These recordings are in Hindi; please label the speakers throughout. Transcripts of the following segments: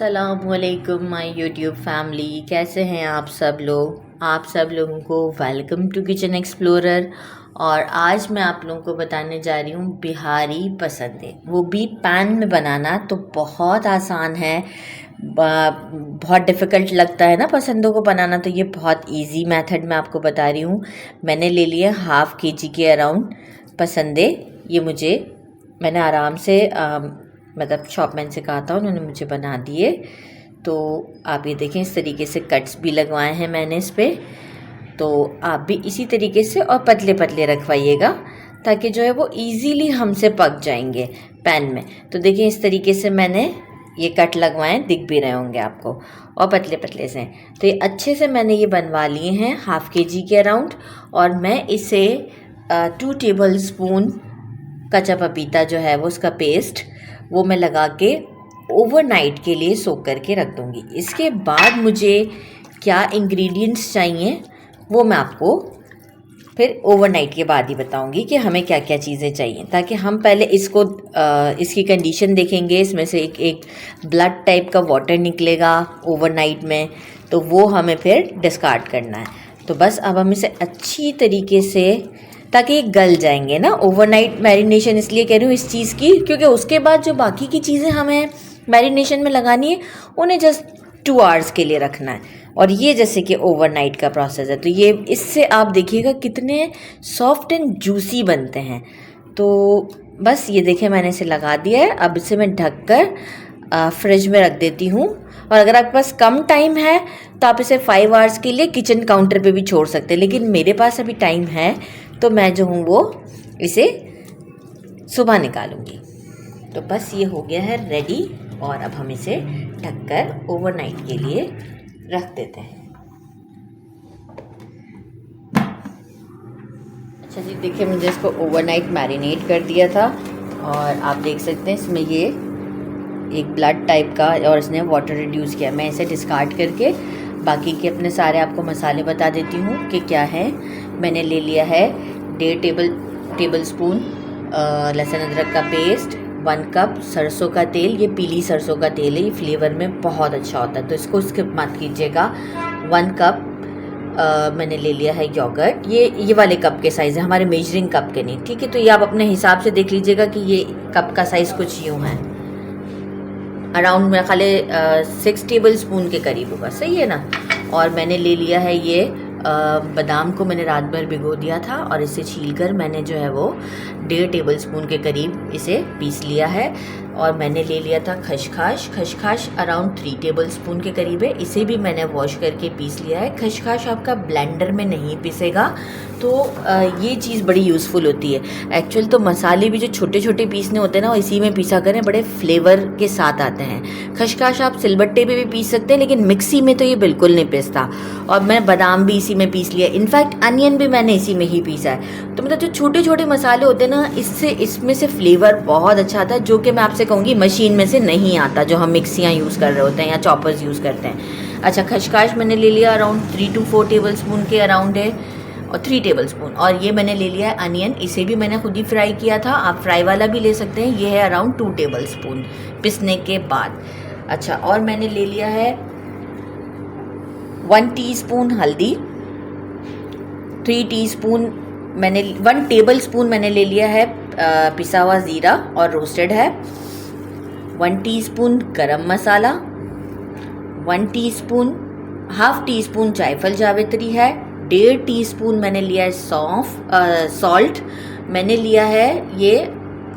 Speaker 1: अस्सलामुअलैकुम माय यूट्यूब फैमिली, कैसे हैं आप सब लोग। आप सब लोगों को वेलकम टू किचन एक्सप्लोरर। और आज मैं आप लोगों को बताने जा रही हूँ बिहारी पसंदे, वो भी पैन में बनाना। तो बहुत आसान है, बहुत डिफ़िकल्ट लगता है ना पसंदों को बनाना, तो ये बहुत इजी मेथड मैं आपको बता रही हूँ। मैंने ले लिए हाफ़ kg के अराउंड पसंदे। ये मैंने आराम से मतलब शॉपमैन से कहा था, उन्होंने मुझे बना दिए। तो आप ये देखें, इस तरीके से कट्स भी लगवाए हैं मैंने इस पर। तो आप भी इसी तरीके से और पतले पतले रखवाइएगा, ताकि जो है वो इजीली हमसे पक जाएंगे पैन में। तो देखिए, इस तरीके से मैंने ये कट लगवाए, दिख भी रहे होंगे आपको, और पतले पतले से। तो ये अच्छे से मैंने ये बनवा लिए हैं हाफ़ kg के अराउंड। और मैं इसे 2 टेबल स्पून कच्चा पपीता जो है वो उसका पेस्ट, वो मैं लगा के ओवरनाइट के लिए सोक करके रख दूँगी। इसके बाद मुझे क्या इंग्रेडिएंट्स चाहिए वो मैं आपको फिर ओवरनाइट के बाद ही बताऊंगी कि हमें क्या क्या चीज़ें चाहिए, ताकि हम पहले इसकी कंडीशन देखेंगे। इसमें से एक ब्लड टाइप का वाटर निकलेगा ओवरनाइट में, तो वो हमें फिर डिस्कार्ड करना है। तो बस अब हम इसे अच्छी तरीके से, ताकि ये गल जाएंगे ना। ओवरनाइट मैरिनेशन इसलिए कह रही हूँ इस चीज़ की, क्योंकि उसके बाद जो बाकी की चीज़ें हमें मैरिनेशन में लगानी है, उन्हें जस्ट 2 आवर्स के लिए रखना है। और ये जैसे कि ओवरनाइट का प्रोसेस है, तो ये इससे आप देखिएगा कितने सॉफ्ट एंड जूसी बनते हैं। तो बस ये देखें, मैंने इसे लगा दिया है। अब इसे मैं ढककर फ्रिज में रख देती हूँ। और अगर आपके पास कम टाइम है तो आप इसे 5 आवर्स के लिए किचन काउंटर पे भी छोड़ सकते हैं, लेकिन मेरे पास अभी टाइम है, तो मैं जो हूँ वो इसे सुबह निकालूंगी। तो बस ये हो गया है रेडी, और अब हम इसे ढककर ओवरनाइट के लिए रख देते हैं। अच्छा जी, देखिए, मुझे इसको ओवरनाइट मैरिनेट कर दिया था, और आप देख सकते हैं इसमें ये एक ब्लड टाइप का, और इसने वाटर रिड्यूस किया। मैं इसे डिस्कार्ड करके बाकी के अपने सारे आपको मसाले बता देती हूँ कि क्या है। मैंने ले लिया है 1.5 टेबल स्पून लहसुन अदरक का पेस्ट, 1 कप सरसों का तेल। ये पीली सरसों का तेल है, ये फ्लेवर में बहुत अच्छा होता है, तो इसको स्किप मत कीजिएगा। 1 कप मैंने ले लिया है योगर्ट। ये वाले कप के साइज़ है, हमारे मेजरिंग कप के नहीं, ठीक है। तो ये आप अपने हिसाब से देख लीजिएगा कि ये कप का साइज़ कुछ यूँ है, अराउंड मेरा ख्याल 6 टेबल स्पून के करीब होगा, सही है ना। और मैंने ले लिया है ये बादाम को मैंने रात भर भिगो दिया था, और इसे छीलकर मैंने जो है वो 1.5 टेबल स्पून के करीब इसे पीस लिया है। और मैंने ले लिया था खसखस अराउंड 3 टेबल स्पून के करीब है, इसे भी मैंने वॉश करके पीस लिया है। खसखस आपका ब्लेंडर में नहीं पीसेगा, तो ये चीज़ बड़ी यूज़फुल होती है। एक्चुअल तो मसाले भी जो छोटे छोटे पीसने होते हैं ना, वो इसी में पीसा करें, बड़े फ्लेवर के साथ आते हैं। खसखस आप सिलबट्टे पे भी पीस सकते हैं, लेकिन मिक्सी में तो ये बिल्कुल नहीं पिसता। और मैं बादाम भी इसी में पीस लिया, इनफैक्ट अनियन भी मैंने इसी में ही पीसा है। तो मतलब जो छोटे छोटे मसाले होते हैं ना, इसमें से फ्लेवर बहुत अच्छा आता है, जो कि मैं आपसे कहूँगी मशीन में से नहीं आता, जो हम मिक्सियाँ यूज़ कर रहे होते हैं या चॉपर्स यूज़ करते हैं। अच्छा, खसखस मैंने ले लिया अराउंड 3 to 4 टेबल स्पून के अराउंड है, और 3 टेबल स्पून। और ये मैंने ले लिया है अनियन, इसे भी मैंने खुद ही फ्राई किया था, आप फ्राई वाला भी ले सकते हैं। ये है अराउंड 2 टेबल स्पून पिसने के बाद। अच्छा, और मैंने ले लिया है 1 टीस्पून हल्दी, 1 टेबल स्पून मैंने ले लिया है पिसा हुआ ज़ीरा और रोस्टेड है, 1 टीस्पून गरम मसाला, 1 टीस्पून, हाफ टी स्पून जायफल जावित्री है, 1.5 टीस्पून मैंने लिया है सॉल्ट, मैंने लिया है ये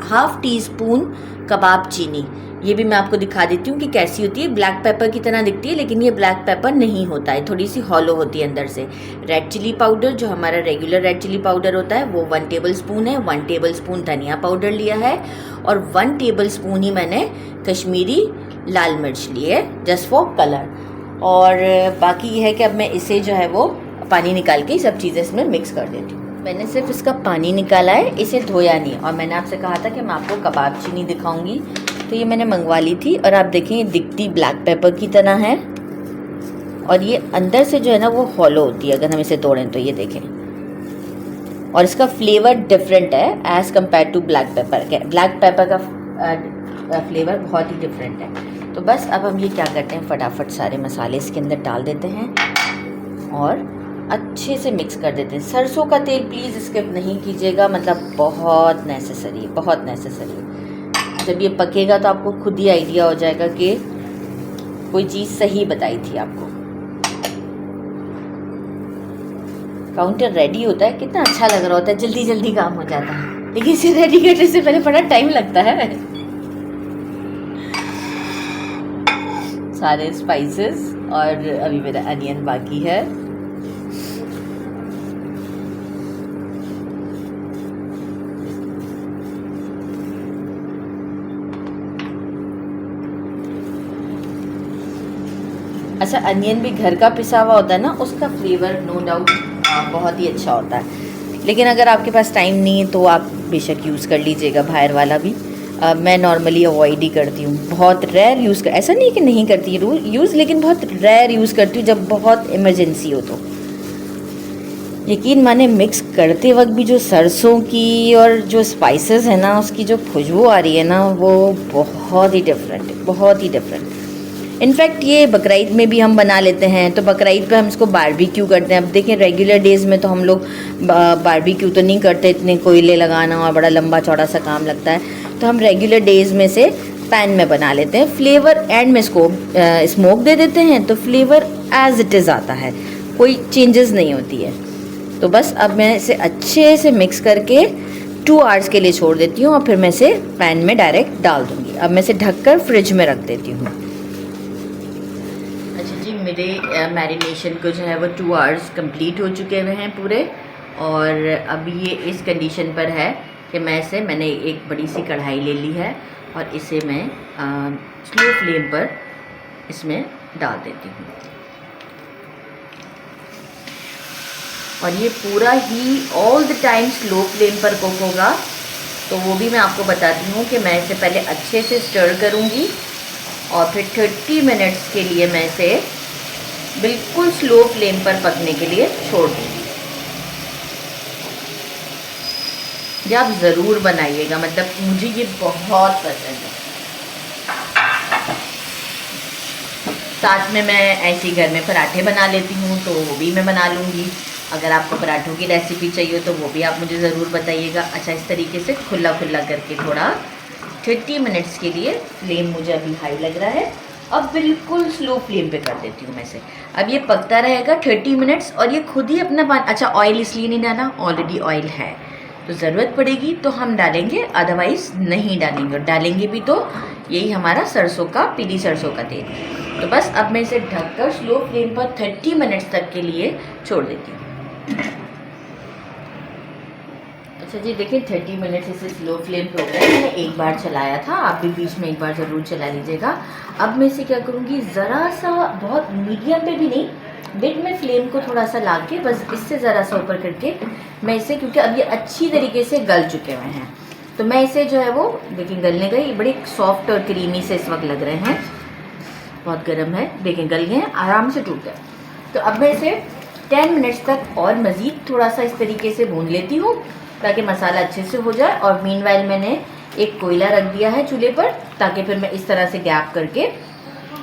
Speaker 1: हाफ टी स्पून कबाब चीनी। ये भी मैं आपको दिखा देती हूँ कि कैसी होती है। ब्लैक पेपर की तरह दिखती है, लेकिन ये ब्लैक पेपर नहीं होता है, थोड़ी सी हॉलो होती है अंदर से। रेड चिली पाउडर, जो हमारा रेगुलर रेड चिली पाउडर होता है, वो 1 टेबल स्पून है। 1 टेबल स्पून धनिया पाउडर लिया है, और 1 टेबल स्पून ही मैंने कश्मीरी लाल मिर्च ली है, जस्ट फॉर कलर। और बाकी ये है कि अब मैं इसे जो है वो पानी निकाल के सब चीज़ें इसमें मिक्स कर देती हूँ। मैंने सिर्फ इसका पानी निकाला है, इसे धोया नहीं। और मैंने आपसे कहा था कि मैं आपको कबाब चीनी दिखाऊंगी, तो ये मैंने मंगवा ली थी। और आप देखें, ये दिखती ब्लैक पेपर की तरह है, और ये अंदर से जो है ना वो हॉलो होती है, अगर हम इसे तोड़ें तो। ये देखें, और इसका फ्लेवर डिफरेंट है as compare to black pepper के। ब्लैक पेपर का फ्लेवर बहुत ही डिफरेंट है। तो बस अब हम ये क्या करते हैं, फटाफट सारे मसाले इसके अंदर डाल देते हैं और अच्छे से मिक्स कर देते हैं। सरसों का तेल प्लीज़ स्किप नहीं कीजिएगा, मतलब बहुत नेसेसरी है, बहुत नेसेसरी है। जब ये पकेगा तो आपको खुद ही आइडिया हो जाएगा कि कोई चीज़ सही बताई थी आपको। काउंटर रेडी होता है, कितना अच्छा लग रहा होता है, जल्दी जल्दी काम हो जाता है, लेकिन इसे रेडी करने से पहले बड़ा टाइम लगता है। सारे स्पाइसेस और अभी मेरा अनियन बाकी है। अच्छा, अनियन भी घर का पिसा हुआ होता है ना, उसका फ्लेवर नो डाउट बहुत ही अच्छा होता है। लेकिन अगर आपके पास टाइम नहीं है तो आप बेशक यूज़ कर लीजिएगा बाहर वाला भी। मैं नॉर्मली अवॉइड ही करती हूँ, बहुत रेयर यूज़ कर, ऐसा नहीं कि नहीं करती यूज़, लेकिन बहुत रेयर यूज़ करती हूँ जब बहुत इमरजेंसी हो तो। यकीन माने मिक्स करते वक्त भी जो सरसों की और जो स्पाइसेस है ना, उसकी जो खुशबू आ रही है ना, वो बहुत ही डिफरेंट है, बहुत ही डिफरेंट। इनफैक्ट ये बकरीद में भी हम बना लेते हैं, तो बकरीद पे हम इसको बारबेक्यू करते हैं। अब देखें रेगुलर डेज़ में तो हम लोग बारबेक्यू तो नहीं करते, इतने कोयले लगाना और बड़ा लंबा चौड़ा सा काम लगता है। तो हम रेगुलर डेज़ में से पैन में बना लेते हैं। फ्लेवर एंड में इसको स्मोक दे देते हैं, तो फ्लेवर एज इट इज़ आता है, कोई चेंजेस नहीं होती है। तो बस अब मैं इसे अच्छे से मिक्स करके 2 आवर्स के लिए छोड़ देती हूँ और फिर मैं इसे पैन में डायरेक्ट डाल दूँगी। अब मैं इसे ढककर फ्रिज में रख देती हूँ। अच्छा जी, मेरे मैरिनेशन को जो है वो 2 आवर्स कंप्लीट हो चुके हुए हैं पूरे, और अभी ये इस कंडीशन पर है कि मैंने एक बड़ी सी कढ़ाई ले ली है और इसे मैं स्लो फ्लेम पर इसमें डाल देती हूँ। और ये पूरा ही all the time slow flame पर कुक होगा। तो वो भी मैं आपको बताती हूँ कि मैं इसे पहले अच्छे से स्टर करूँगी और फिर 30 मिनट्स के लिए मैं इसे बिल्कुल स्लो फ्लेम पर पकने के लिए छोड़ दूँगी। ये आप ज़रूर बनाइएगा, मतलब मुझे ये बहुत पसंद है। साथ में मैं ऐसे ही घर में पराठे बना लेती हूँ, तो वो भी मैं बना लूँगी। अगर आपको पराठों की रेसिपी चाहिए तो वो भी आप मुझे ज़रूर बताइएगा। अच्छा, इस तरीके से खुला खुला करके थोड़ा 30 मिनट्स के लिए, फ्लेम मुझे अभी हाई लग रहा है, अब बिल्कुल स्लो फ्लेम पे कर देती हूँ मैं इसे। अब ये पकता रहेगा 30 मिनट्स और ये खुद ही अपना पानी, अच्छा ऑयल इसलिए नहीं डाला, ऑलरेडी ऑयल है, तो ज़रूरत पड़ेगी तो हम डालेंगे, अदरवाइज़ नहीं डालेंगे। और डालेंगे भी तो यही हमारा सरसों का, पीली सरसों का तेल। तो बस अब मैं इसे ढककर स्लो फ्लेम पर 30 मिनट्स तक के लिए छोड़ देती हूँ। अच्छा जी, देखिए 30 मिनट्स इसे स्लो फ्लेम पे हो गया। मैंने एक बार चलाया था, आप भी बीच में एक बार ज़रूर चला लीजिएगा। अब मैं इसे क्या करूँगी, ज़रा सा, बहुत मीडियम पे भी नहीं, मिड में फ्लेम को थोड़ा सा ला के, बस इससे ज़रा सा ऊपर करके मैं इसे, क्योंकि अब ये अच्छी तरीके से गल चुके हुए हैं, तो मैं इसे जो है वो देखिए गलने गई, बड़े सॉफ्ट और क्रीमी से इस वक्त लग रहे हैं। बहुत गर्म है, देखें गल गए हैं, आराम से टूट गए। तो अब मैं इसे 10 मिनट्स तक और मज़ीद थोड़ा सा इस तरीके से भून लेती हूँ ताकि मसाला अच्छे से हो जाए। और मीनवाइल मैंने एक कोयला रख दिया है चूल्हे पर, ताकि फिर मैं इस तरह से गैप करके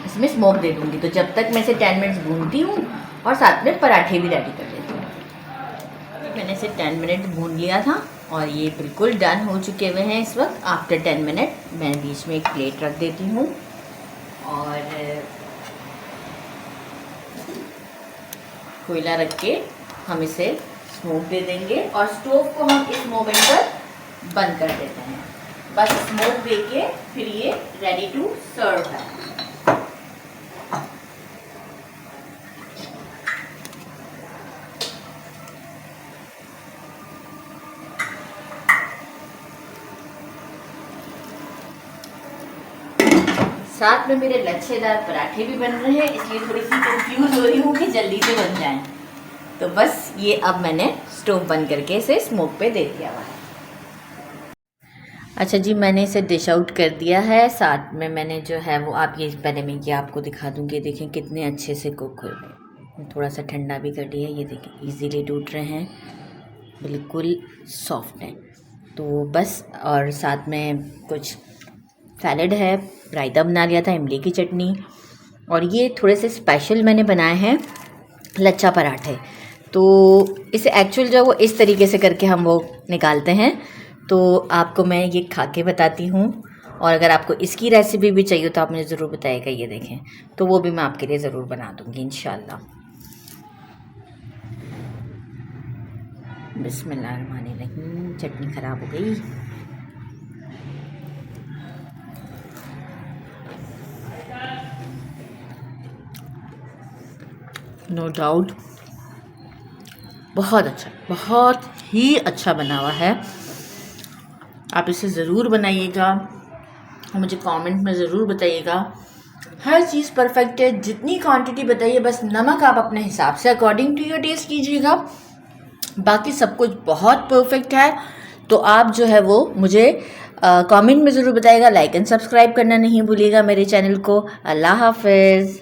Speaker 1: इसमें स्मोक दे दूँगी। तो जब तक मैं इसे 10 मिनट्स भूनती हूँ और साथ में पराठे भी रेडी कर लेती हूँ। मैंने इसे 10 मिनट भून लिया था और ये बिल्कुल डन हो चुके हुए हैं इस वक्त। आफ्टर 10 मिनट मैं बीच में एक प्लेट रख देती हूँ और कोयला रख के हम इसे स्मोक दे देंगे और स्टोव को हम इस मोमेंट पर बंद कर देते हैं। बस स्मोक दे के फिर ये रेडी टू सर्व है। साथ में मेरे लच्छेदार पराठे भी बन रहे हैं, इसलिए थोड़ी सी कंफ्यूज हो रही हूँ कि जल्दी से बन जाएं। तो बस ये अब मैंने स्टोव बंद करके इसे स्मोक पे दे दिया हुआ है। अच्छा जी, मैंने इसे डिश आउट कर दिया है। साथ में मैंने जो है वो, आप ये पहले मैं ये आपको दिखा दूँगी, देखें कितने अच्छे से कुक हुए। थोड़ा सा ठंडा भी कर लिया, ये देखें इजीली टूट रहे हैं, बिल्कुल सॉफ्ट है। तो बस, और साथ में कुछ सैलड है, रायता बना लिया था, इमली की चटनी, और ये थोड़े से स्पेशल मैंने बनाए हैं लच्छा पराठे। तो इसे एक्चुअल जो वो इस तरीके से करके हम वो निकालते हैं, तो आपको मैं ये खा के बताती हूँ। और अगर आपको इसकी रेसिपी भी चाहिए तो आप मुझे ज़रूर बताइएगा, ये देखें, तो वो भी मैं आपके लिए ज़रूर बना दूँगी इंशाल्लाह। बिस्मिल्लाहिर्रहमानिर्रहीम। चटनी ख़राब हो गई। नो डाउट बहुत अच्छा, बहुत ही अच्छा बना हुआ है। आप इसे ज़रूर बनाइएगा और मुझे कमेंट में ज़रूर बताइएगा। हर चीज़ परफेक्ट है, जितनी क्वांटिटी बताइए, बस नमक आप अपने हिसाब से अकॉर्डिंग टू योर टेस्ट कीजिएगा, बाकी सब कुछ बहुत परफेक्ट है। तो आप जो है वो मुझे कमेंट में ज़रूर बताइएगा। लाइक एंड सब्सक्राइब करना नहीं भूलिएगा मेरे चैनल को। अल्लाह हाफिज़।